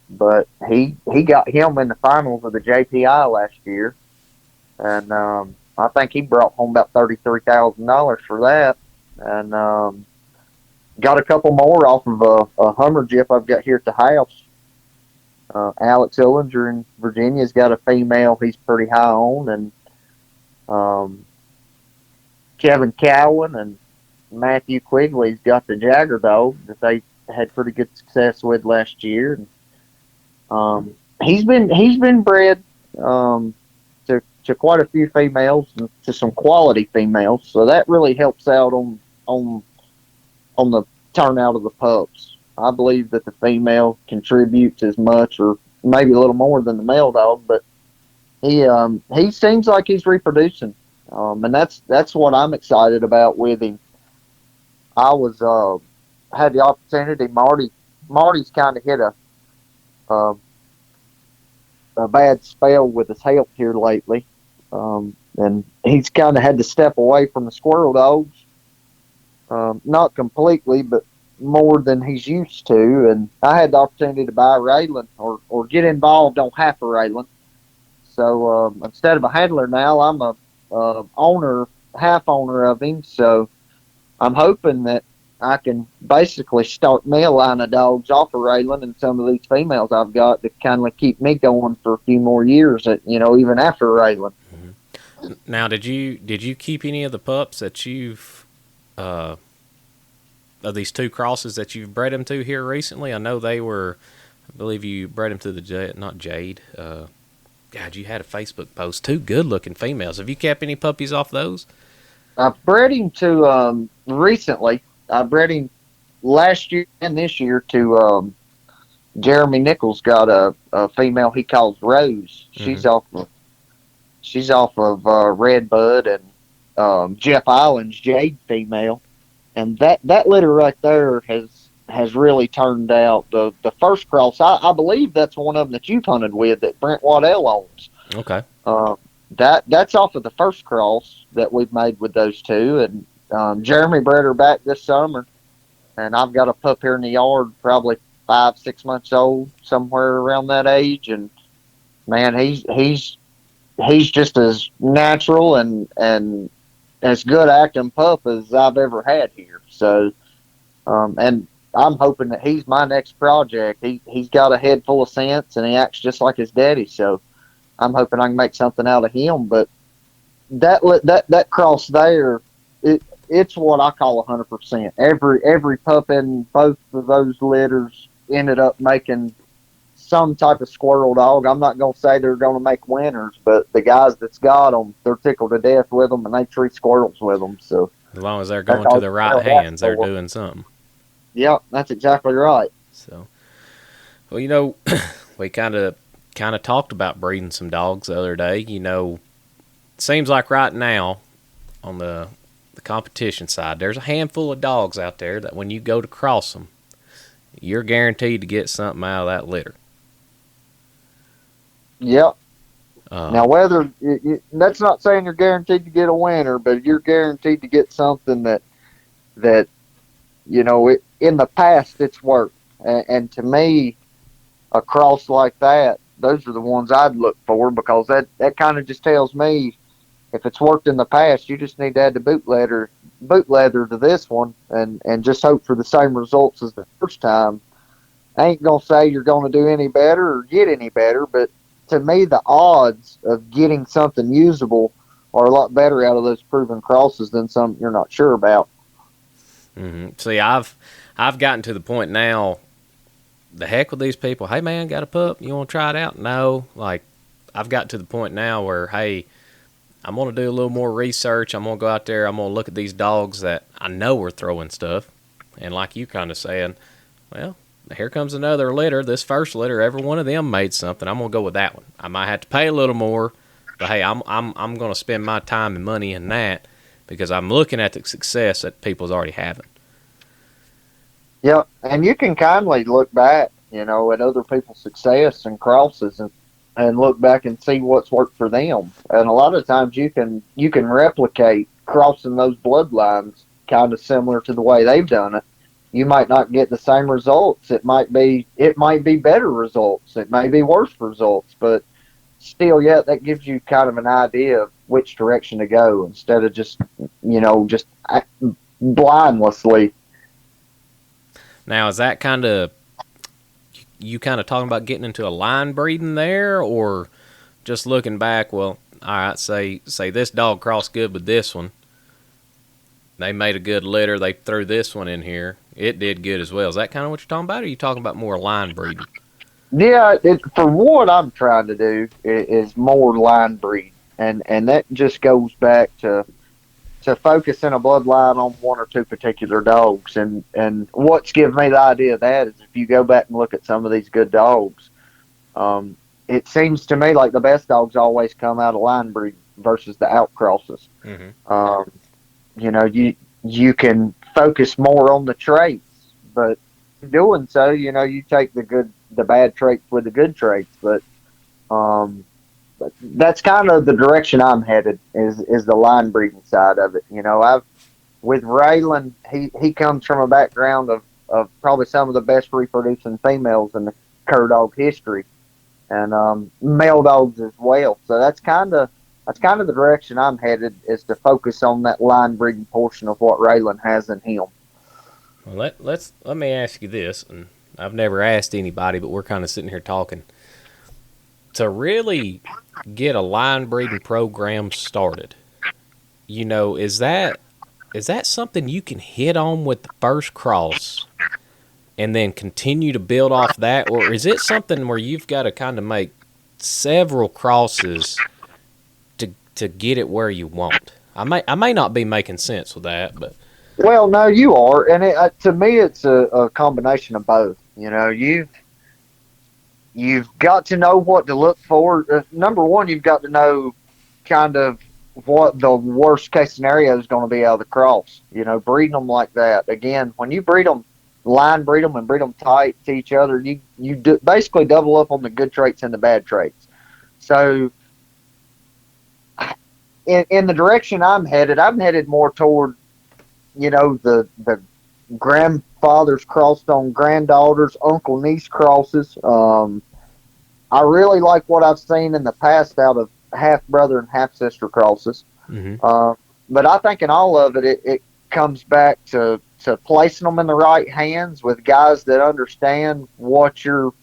But he got him in the finals of the JPI last year, and I think he brought home about $33,000 for that, and got a couple more off of a Hummer Jip I've got here at the house. Alex Illinger in Virginia's got a female he's pretty high on, and Kevin Cowan and Matthew Quigley's got the Jagger dog that they had pretty good success with last year. And, he's been bred to quite a few females, and to some quality females, so that really helps out on the turnout of the pups. I believe that the female contributes as much, or maybe a little more, than the male dog, but he seems like he's reproducing, and that's what I'm excited about with him. I was had the opportunity. Marty's kind of hit a bad spell with his health here lately, and he's kind of had to step away from the squirrel dogs, not completely, but more than he's used to. And I had the opportunity to buy a Raylan, or get involved on half a Raylan. So instead of a handler now, I'm a half owner of him. So I'm hoping that I can basically start me a line of dogs off of Raylan and some of these females I've got to kind of keep me going for a few more years, even after Raylan. Mm-hmm. Now, did you keep any of the pups that you've of these two crosses that you've bred them to here recently? I know they were, I believe you bred them to the not Jade. God, you had a Facebook post. Two good-looking females. Have you kept any puppies off those? I bred him to recently. I bred him last year and this year to Jeremy Nichols. Got a female he calls Rose. Mm-hmm. She's off of Redbud, and Jeff Island's Jade female. And that litter right there has really turned out. The first cross, I believe that's one of them that you've hunted with, that Brent Waddell owns. Okay. That's off of the first cross that we've made with those two. And Jeremy bred her back this summer, and I've got a pup here in the yard, probably 5-6 months old, somewhere around that age. And man, he's just as natural and as good acting pup as I've ever had here. So, and I'm hoping that he's my next project. He's got a head full of sense, and he acts just like his daddy. So I'm hoping I can make something out of him. But that cross there, it's what I call 100%. Every pup in both of those litters ended up making some type of squirrel dog. I'm not going to say they're going to make winners, but the guys that's got them, they're tickled to death with them, and they treat squirrels with them. So As long as they're that's going to all the you right tell that hands, they're for. doing something. Yep, that's exactly right. So, well, we kind of talked about breeding some dogs the other day. It seems like right now on the competition side, there's a handful of dogs out there that when you go to cross them, you're guaranteed to get something out of that litter. Yep. Now, Uh, whether that's not saying you're guaranteed to get a winner, but you're guaranteed to get something that in the past it's worked. And to me, a cross like that, those are the ones I'd look for, because that kind of just tells me if it's worked in the past, you just need to add the boot leather to this one, and just hope for the same results as the first time. I ain't gonna say you're gonna do any better or get any better, but to me, the odds of getting something usable are a lot better out of those proven crosses than some you're not sure about. See, I've gotten to the point now. The heck with these people. Hey man, got a pup? You want to try it out? No. Like, I've got to the point now where, hey, I'm gonna do a little more research. I'm gonna go out there. I'm gonna look at these dogs that I know are throwing stuff, and like you kind of saying, well, here comes another litter. This first litter, every one of them made something. I'm gonna go with that one. I might have to pay a little more, but hey, I'm gonna spend my time and money in that because I'm looking at the success that people's already having. Yeah, and you can kindly look back, at other people's success and crosses, and look back and see what's worked for them. And a lot of times you can replicate crossing those bloodlines kind of similar to the way they've done it. You might not get the same results. It might be better results. It may be worse results, but still, yeah, that gives you kind of an idea of which direction to go instead of just blindlessly. Now, is that kind of you kind of talking about getting into a line breeding there, or just looking back? Well, all right, say this dog crossed good with this one. They made a good litter. They threw this one in here. It did good as well. Is that kind of what you're talking about, or are you talking about more line breeding? Yeah, for what I'm trying to do is more line breed, and that just goes back to focusing a bloodline on one or two particular dogs. And what's given me the idea of that is if you go back and look at some of these good dogs, it seems to me like the best dogs always come out of line breed versus the outcrosses. Mm-hmm. You can focus more on the traits, but doing so, you take the bad traits with the good traits. But that's kind of the direction I'm headed is the line breeding side of it. I've with Raylan, he comes from a background of probably some of the best reproducing females in the cur dog history, and male dogs as well. So that's kind of the direction I'm headed, is to focus on that line breeding portion of what Raylan has in him. Well, let me ask you this, and I've never asked anybody, but we're kind of sitting here talking. To really get a line breeding program started, is that something you can hit on with the first cross and then continue to build off that, or is it something where you've got to kind of make several crosses to get it where you want? I may not be making sense with that, but Well, no, you are, and to me, it's a combination of both. You've got to know what to look for. Number one, you've got to know kind of what the worst case scenario is going to be out of the cross. Breeding them like that. Again, when you breed them, line breed them and breed them tight to each other, you basically double up on the good traits and the bad traits. So, in the direction I'm headed more toward the grandfathers crossed on granddaughters, uncle niece crosses. I really like what I've seen in the past out of half brother and half sister crosses. mm-hmm. But I think in all of it comes back to placing them in the right hands with guys that understand what you're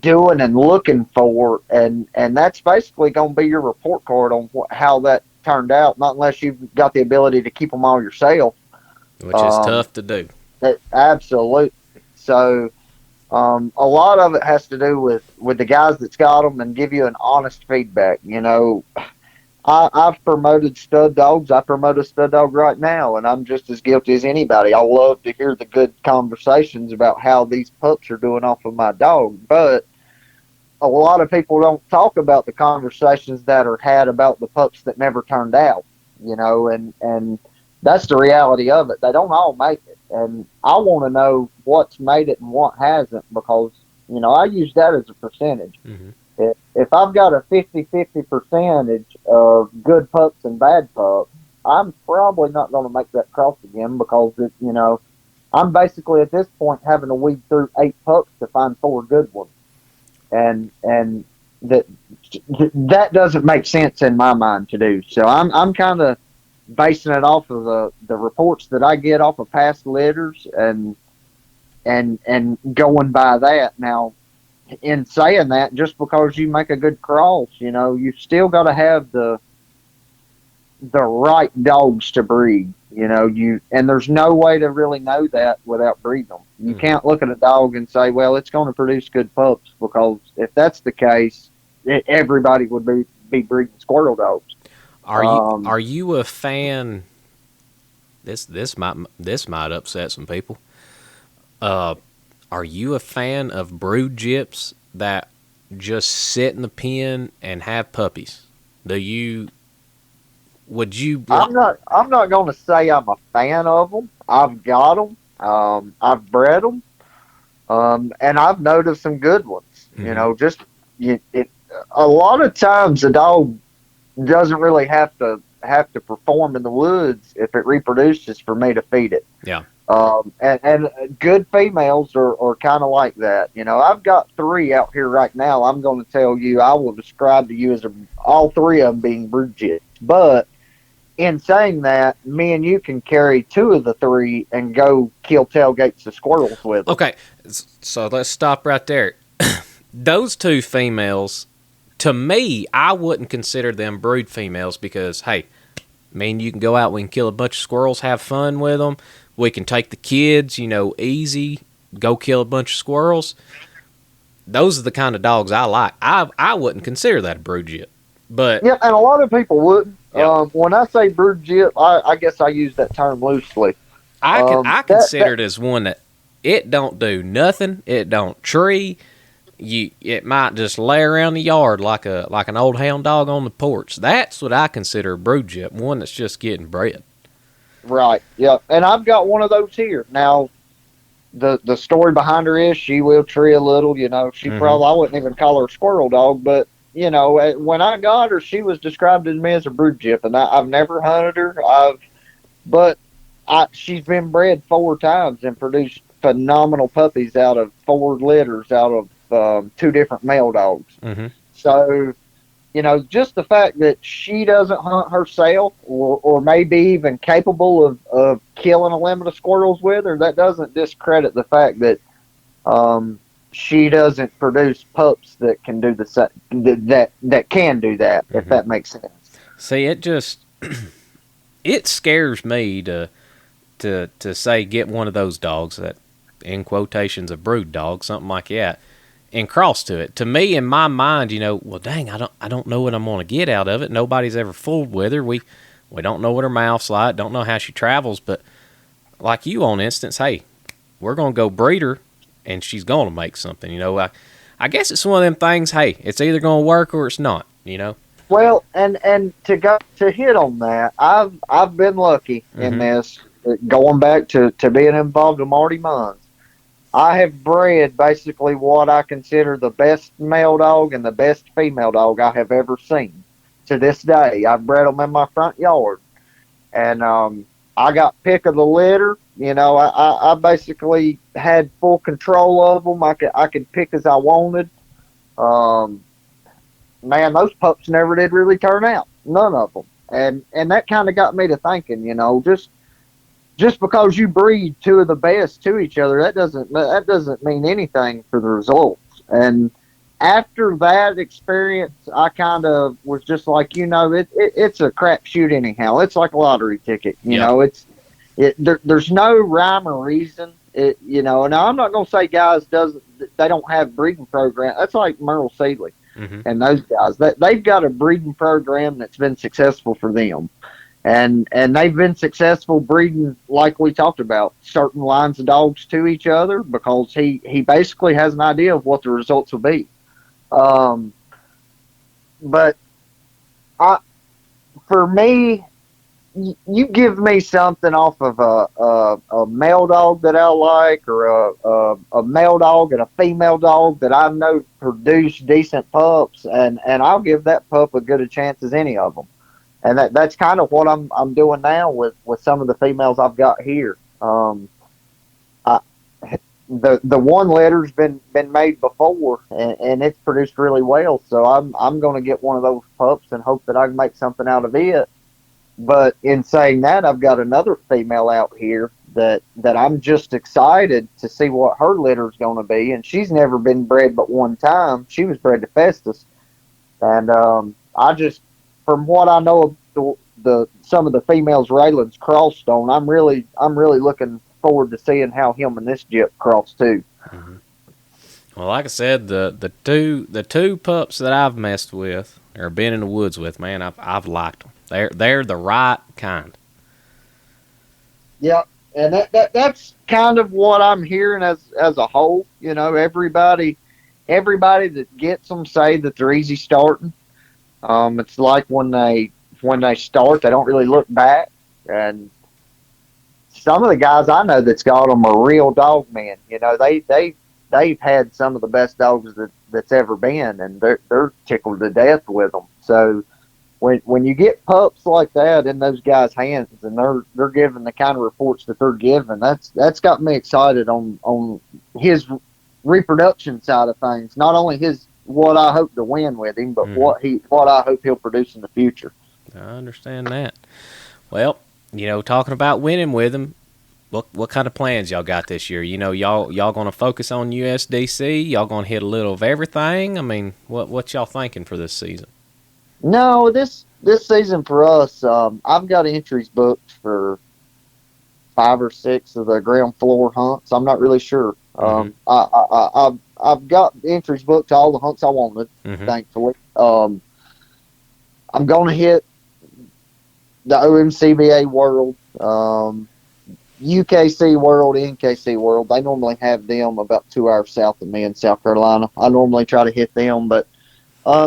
doing and looking for, and that's basically going to be your report card on how that turned out. Not unless you've got the ability to keep them all yourself, Which is tough to do. absolutely. So A lot of it has to do with the guys that's got them and give you an honest feedback. I've promoted stud dogs. I promote a stud dog right now, and I'm just as guilty as anybody. I love to hear the good conversations about how these pups are doing off of my dog, but a lot of people don't talk about the conversations that are had about the pups that never turned out, and that's the reality of it. They don't all make it, and I want to know what's made it and what hasn't, because I use that as a percentage. Mm-hmm. If I've got a 50-50 percentage of good pups and bad pups, I'm probably not going to make that cross again, because I'm basically at this point having to weed through 8 pups to find 4 good ones, and that doesn't make sense in my mind to do. So I'm kind of basing it off of the reports that I get off of past litters, and going by that. Now, in saying that, just because you make a good cross, you still got to have the right dogs to breed. And there's no way to really know that without breeding them. You can't look at a dog and say, well, it's going to produce good pups, because if that's the case, everybody would be breeding squirrel dogs. Are you a fan? This might upset some people. Are you a fan of brood gyps that just sit in the pen and have puppies? Would you? I'm not going to say I'm a fan of them. I've got them. I've bred them. And I've noticed some good ones. Mm-hmm. A lot of times a dog doesn't really have to perform in the woods if it reproduces for me to feed it. Yeah. And good females are kind of like that. I've got 3 out here right now. I'm going to tell you, I will describe to you as all 3 of them being brood gyps. But in saying that, me and you can carry 2 of the 3 and go kill tailgates of squirrels with them. Okay, so let's stop right there. Those 2 females, to me, I wouldn't consider them brood females, because, hey, me and you can go out, we can kill a bunch of squirrels, have fun with them. We can take the kids, easy, go kill a bunch of squirrels. Those are the kind of dogs I like. I wouldn't consider that a brood gyp. But yeah, and a lot of people wouldn't. Yeah. When I say brood gyp, I guess I use that term loosely. I consider it as one that it don't do nothing. It don't tree. It might just lay around the yard like an old hound dog on the porch. That's what I consider a brood gyp, one that's just getting bred. Right. Yeah. And I've got one of those here. Now, the story behind her is she will tree a little. She Mm-hmm. probably, I wouldn't even call her a squirrel dog, but when I got her, she was described to me as a brood gyp, and I've never hunted her. She's been bred 4 times and produced phenomenal puppies out of 4 litters out of 2 different male dogs. Mm-hmm. So, just the fact that she doesn't hunt herself, or maybe even capable of killing a limit of squirrels with her, that doesn't discredit the fact that she doesn't produce pups that can do that can do that, if that makes sense. See, it scares me to say get one of those dogs that, in quotations, a brood dog, something like that, and cross to it. To me, in my mind, well, dang, I don't know what I'm going to get out of it. Nobody's ever fooled with her. We don't know what her mouth's like, don't know how she travels, but like you, on instance, hey, we're going to go breed her, and she's going to make something. I guess it's one of them things, hey, it's either going to work or it's not, Well, and to hit on that, I've been lucky in this, going back to being involved with Marty Munns. I have bred basically what I consider the best male dog and the best female dog I have ever seen. To this day, I've bred them in my front yard, and I got pick of the litter. I basically had full control of them. I could pick as I wanted. Man, those pups never did really turn out. None of them, and that kind of got me to thinking. Just because you breed 2 of the best to each other, that doesn't mean anything for the results. And after that experience, I kind of was just like, it's a crapshoot anyhow. It's like a lottery ticket. There's no rhyme or reason Now I'm not going to say guys they don't have breeding program. That's like Merle Seeley Mm-hmm. and those guys. They've got a breeding program that's been successful for them. And they've been successful breeding, like we talked about, certain lines of dogs to each other because he basically has an idea of what the results will be. Um, but I, for me, you give me something off of a male dog that I like, or a male dog and a female dog that I know produce decent pups, and I'll give that pup as good a chance as any of them. And that's kind of what I'm doing now with some of the females I've got here. I, the one litter's been made before, and it's produced really well. So I'm going to get one of those pups and hope that I can make something out of it. But in saying that, I've got another female out here that I'm just excited to see what her litter's going to be. And she's never been bred but one time. She was bred to Festus, and I just, from what I know of the some of the females Raylan's crossed on, I'm really looking forward to seeing how him and this Gyp cross too. Mm-hmm. Well, like I said, the two pups that I've messed with or been in the woods with, man, I've liked them. They're the right kind. Yeah, and that's kind of what I'm hearing as a whole. Everybody that gets them say that they're easy starting. It's like when they start, they don't really look back. And some of the guys I know that's got them are real dog men. They've had some of the best dogs that's ever been, and they're tickled to death with them. So when you get pups like that in those guys' hands, and they're giving the kind of reports that they're giving, that's got me excited on his reproduction side of things. Not only his what I hope to win with him, but what I hope he'll produce in the future. I understand that. Well, talking about winning with him, what kind of plans y'all got this year? Y'all going to focus on USDC? Y'all going to hit a little of everything? I mean, what y'all thinking for this season? No, this season for us, I've got entries booked for 5 or 6 of the ground floor hunts. I'm not really sure. I've got entries booked to all the hunts I wanted, thankfully. I'm going to hit the OMCBA World, UKC World, NKC World. They normally have them about 2 hours south of me in South Carolina. I normally try to hit them, but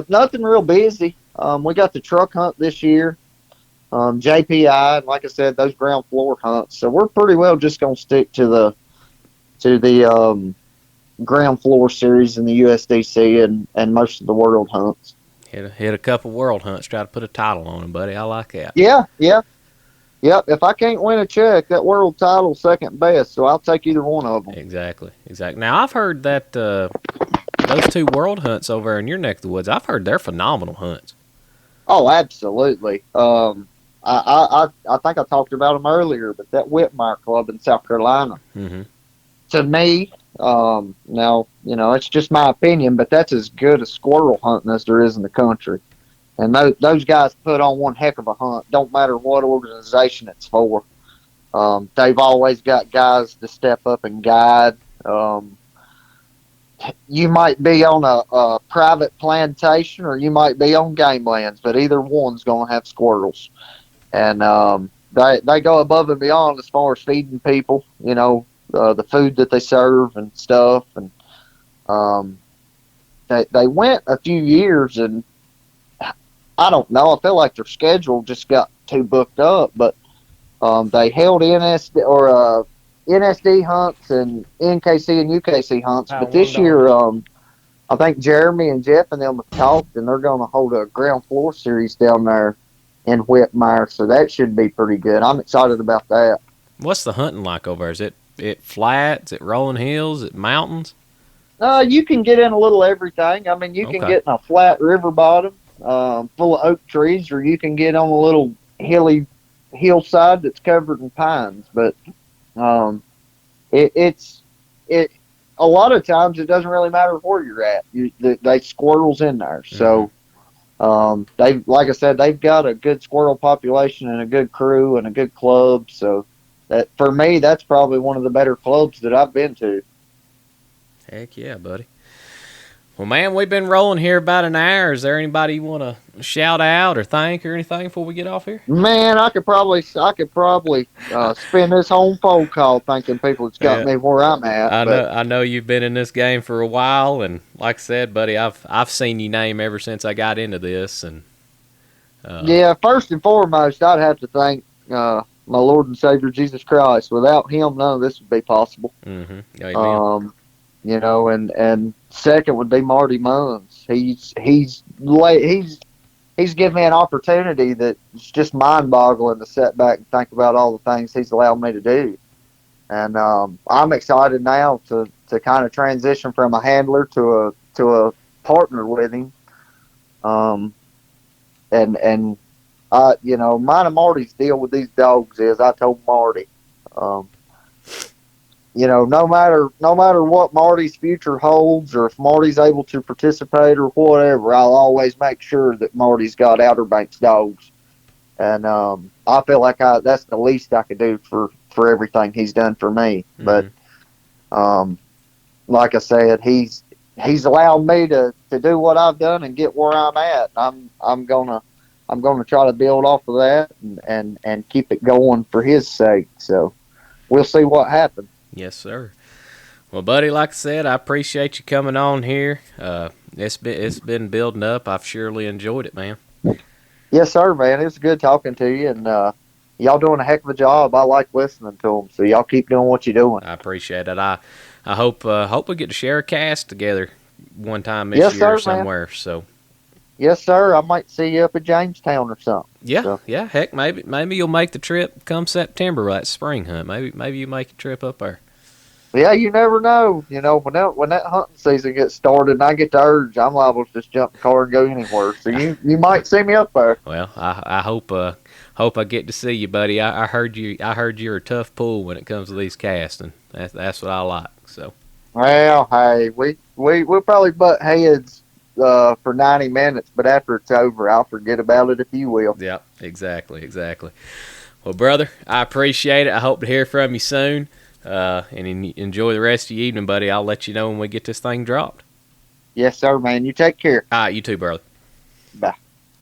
nothing real busy. We got the truck hunt this year, JPI, and like I said, those ground floor hunts. So we're pretty well just going to stick to the ground floor series in the USDC and most of the world hunts. Hit a couple world hunts. Try to put a title on them, buddy. I like that. Yeah. Yep. If I can't win a check, that world title's second best, so I'll take either one of them. Exactly. Now, I've heard that those 2 world hunts over in your neck of the woods, I've heard they're phenomenal hunts. Oh, absolutely. I think I talked about them earlier, but that Whitmire Club in South Carolina, to me, now, it's just my opinion, but that's as good a squirrel hunting as there is in the country. And those guys put on one heck of a hunt. Don't matter what organization it's for. They've always got guys to step up and guide. You might be on a private plantation, or you might be on game lands, but either one's going to have squirrels. And they go above and beyond as far as feeding people, the food that they serve and stuff. And they went a few years, and I don't know. I feel like their schedule just got too booked up, but they held NSD hunts and NKC and UKC hunts. But this year, I think Jeremy and Jeff and them have talked, and they're going to hold a ground floor series down there in Whitmire, so that should be pretty good. I'm excited about that. What's the hunting like over there? Is it flat? Is it rolling hills? Is it mountains? You can get in a little everything. I mean, you can get in a flat river bottom full of oak trees, or you can get on a little hilly hillside that's covered in pines. But it's a lot of times it doesn't really matter where you're at. They squirrels in there, so like I said, they've got a good squirrel population and a good crew and a good club. So that for me, that's probably one of the better clubs that I've been to. Heck yeah, buddy. Well, man, we've been rolling here about an hour. Is there anybody you want to shout out or thank or anything before we get off here? Man, spend this whole phone call thanking people that's got Yeah, me where I'm at. But I know you've been in this game for a while, and like I said, buddy, I've seen you name ever since I got into this, and yeah, first and foremost, I'd have to thank my Lord and Savior Jesus Christ. Without Him, none of this would be possible. Amen. You know, and second would be Marty Munns. He's given me an opportunity that's just mind-boggling to sit back and think about all the things he's allowed me to do. And I'm excited now to kind of transition from a handler to a partner with him. And you know, mine and Marty's deal with these dogs is I told Marty, you know, no matter what Marty's future holds, or if Marty's able to participate or whatever, I'll always make sure that Marty's got Outer Banks dogs. And I feel like that's the least I could do for everything he's done for me. Mm-hmm. But like I said, he's allowed me to do what I've done and get where I'm at. I'm gonna try to build off of that and keep it going for his sake. So we'll see what happens. Yes, sir. Well, buddy, like I said, I appreciate you coming on here. It's been building up. I've surely enjoyed it, man. Yes, sir, man. It's good talking to you, and y'all doing a heck of a job. I like listening to them, so y'all keep doing what you're doing. I appreciate it. I hope we get to share a cast together one time this year somewhere. Man. So. Yes, sir. I might see you up at Jamestown or something. Yeah, so. Yeah. Heck, maybe you'll make the trip come September, that spring hunt. Maybe you make a trip up there. Yeah, you never know. You know, when that hunting season gets started and I get the urge, I'm liable to just jump in the car and go anywhere. So you might see me up there. Well, I hope I get to see you, buddy. I heard you're a tough pull when it comes to these casting. That's what I like. So. Well, hey, we'll probably butt heads for 90 minutes, but after it's over, I'll forget about it if you will. Yeah, exactly. Well, brother, I appreciate it. I hope to hear from you soon. And enjoy the rest of your evening, buddy. I'll let you know when we get this thing dropped. Yes, sir, man. You take care. All right, you too, brother. Bye.